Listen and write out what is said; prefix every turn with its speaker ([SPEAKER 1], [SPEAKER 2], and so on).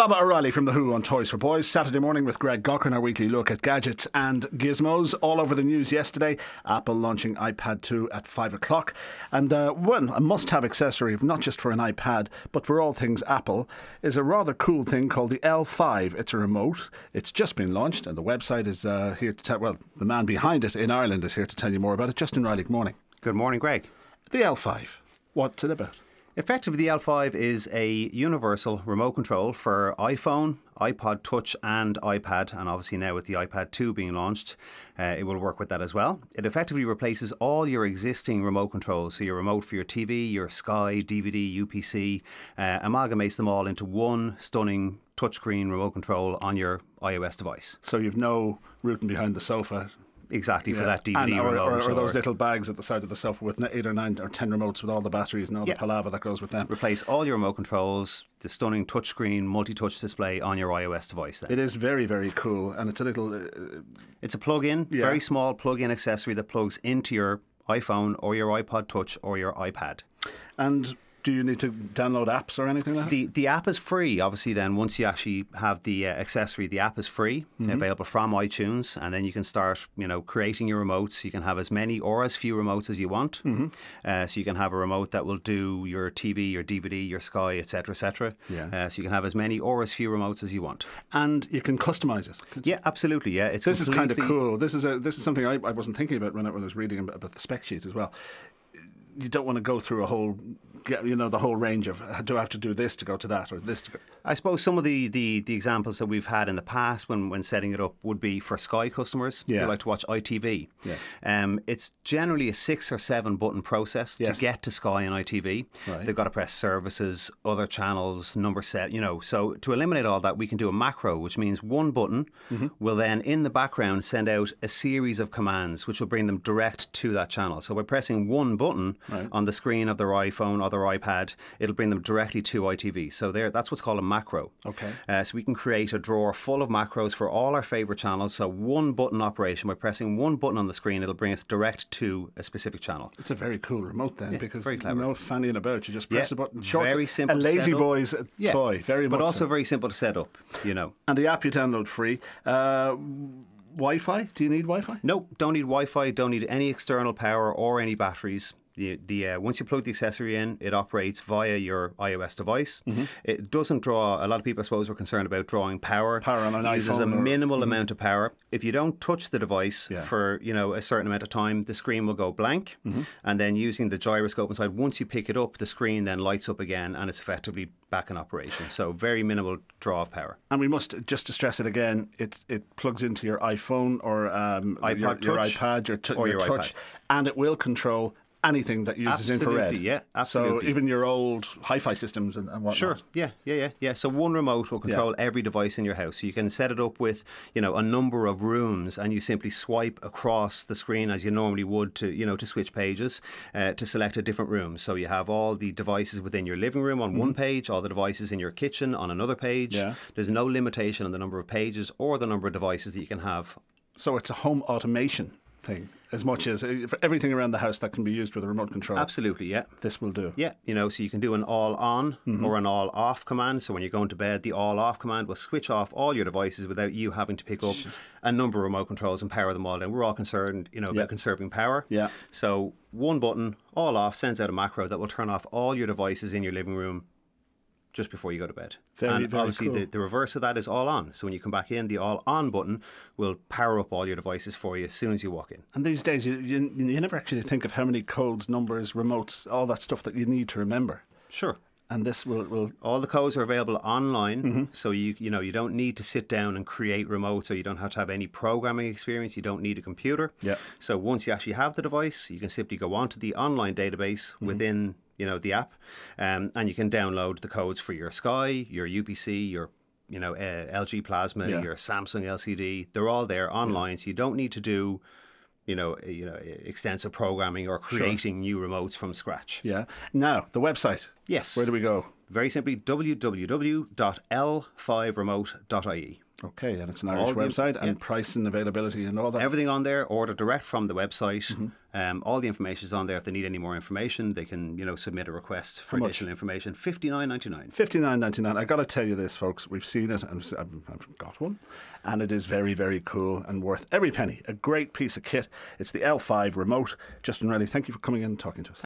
[SPEAKER 1] Baba O'Reilly from The Who on Toys for Boys. Saturday morning with Greg Gaughran, our weekly look at gadgets and gizmos. All over the news yesterday. Apple launching iPad 2 at 5 o'clock. And one, a must-have accessory, not just for an iPad, but for all things Apple, is a rather cool thing called the L5. It's a remote. It's just been launched, and the website is here to tell, well, the man behind it in Ireland is here to tell you more about it. Justin Riley, good morning.
[SPEAKER 2] Good morning, Greg.
[SPEAKER 1] The L5, what's it about?
[SPEAKER 2] Effectively, the L5 is a universal remote control for iPhone, iPod Touch and iPad, and obviously now with the iPad 2 being launched, it will work with that as well. It effectively replaces all your existing remote controls, so your remote for your TV, your Sky, DVD, UPC, amalgamates them all into one stunning touchscreen remote control on your iOS device.
[SPEAKER 1] So you've no rooting behind the sofa.
[SPEAKER 2] Exactly, for that DVD remote.
[SPEAKER 1] Or those little bags at the side of the sofa with 8 or 9 or 10 remotes with all the batteries and all the palaver that goes with them.
[SPEAKER 2] Replace all your remote controls, the stunning touchscreen, multi-touch display on your iOS device then.
[SPEAKER 1] It is very, very cool, and it's a little...
[SPEAKER 2] it's a plug-in, very small plug-in accessory that plugs into your iPhone or your iPod Touch or your iPad.
[SPEAKER 1] And... do you need to download apps or anything like that?
[SPEAKER 2] The app is free, obviously, then. Once you actually have the accessory, the app is free, available from iTunes, and then you can start, creating your remotes. You can have as many or as few remotes as you want. So you can have a remote that will do your TV, your DVD, your Sky, etc., etc. So you can have as many or as few remotes as you want.
[SPEAKER 1] And you can customise it.
[SPEAKER 2] Yeah, absolutely, yeah.
[SPEAKER 1] This is kind of cool. This is something I wasn't thinking about when I was reading about the spec sheet as well. You don't want to go through the whole range of, do I have to do this to go to that or this to go?
[SPEAKER 2] I suppose some of the examples that we've had in the past when setting it up would be for Sky customers who like to watch ITV. It's generally a 6 or 7 button process to get to Sky and ITV. They've got to press services, other channels, number set, So to eliminate all that, we can do a macro, which means one button will then in the background send out a series of commands which will bring them direct to that channel. So by pressing one button on the screen of their iPhone or their iPad, it'll bring them directly to ITV. So that's what's called a macro. So we can create a drawer full of macros for all our favourite channels. So one button operation, by pressing one button on the screen, it'll bring us direct to a specific channel.
[SPEAKER 1] It's a very cool remote then, because
[SPEAKER 2] very clever.
[SPEAKER 1] No fannying about. You just press a button. Short,
[SPEAKER 2] very simple.
[SPEAKER 1] A lazy boy's toy. Very much.
[SPEAKER 2] But also
[SPEAKER 1] so.
[SPEAKER 2] Very simple to set up.
[SPEAKER 1] And the app you download free. Wi-Fi? Do you need Wi-Fi?
[SPEAKER 2] No, don't need Wi-Fi. Don't need any external power or any batteries. Once you plug the accessory in, it operates via your iOS device. It doesn't draw. A lot of people, I suppose, were concerned about drawing power.
[SPEAKER 1] Power on an iPhone.
[SPEAKER 2] It uses a minimal amount of power. If you don't touch the device for a certain amount of time, the screen will go blank. And then using the gyroscope inside, once you pick it up, the screen then lights up again, and it's effectively back in operation. So very minimal draw of power.
[SPEAKER 1] And we must, just to stress it again, it plugs into your iPhone or your iPad, or your Touch, and it will control anything that uses infrared.
[SPEAKER 2] Yeah, absolutely.
[SPEAKER 1] So even your old hi-fi systems and whatnot.
[SPEAKER 2] Sure, yeah. So one remote will control every device in your house. So you can set it up with, a number of rooms, and you simply swipe across the screen as you normally would to switch pages to select a different room. So you have all the devices within your living room on one page, all the devices in your kitchen on another page. There's no limitation on the number of pages or the number of devices that you can have.
[SPEAKER 1] So it's a home automation thing, as much as for everything around the house that can be used with a remote control.
[SPEAKER 2] Absolutely, yeah.
[SPEAKER 1] This will do.
[SPEAKER 2] Yeah, so you can do an all-on or an all-off command. So when you're going to bed, the all-off command will switch off all your devices without you having to pick up a number of remote controls and power them all down. We're all concerned, about conserving power. So one button, all off, sends out a macro that will turn off all your devices in your living room just before you go to bed.
[SPEAKER 1] Very
[SPEAKER 2] obviously
[SPEAKER 1] cool.
[SPEAKER 2] the reverse of that is all on. So when you come back in, the all on button will power up all your devices for you as soon as you walk in.
[SPEAKER 1] And these days, you never actually think of how many codes, numbers, remotes, all that stuff that you need to remember.
[SPEAKER 2] Sure.
[SPEAKER 1] And this will
[SPEAKER 2] all the codes are available online, so you don't need to sit down and create remotes, or you don't have to have any programming experience. You don't need a computer. So once you actually have the device, you can simply go onto the online database within the app, and you can download the codes for your Sky, your UPC, your LG Plasma, your Samsung LCD. They're all there online, so you don't need to do extensive programming or creating new remotes from scratch.
[SPEAKER 1] Now, the website.
[SPEAKER 2] Yes.
[SPEAKER 1] Where do we go?
[SPEAKER 2] Very simply, www.l5remote.ie.
[SPEAKER 1] Okay, and it's an Irish website, and price and availability and all that.
[SPEAKER 2] Everything on there, order direct from the website. All the information is on there. If they need any more information, they can submit a request for additional information. $59.99.
[SPEAKER 1] $59.99. I got to tell you this, folks. We've seen it, and I've got one, and it is very, very cool and worth every penny. A great piece of kit. It's the L5 remote. Justin Reilly, thank you for coming in and talking to us.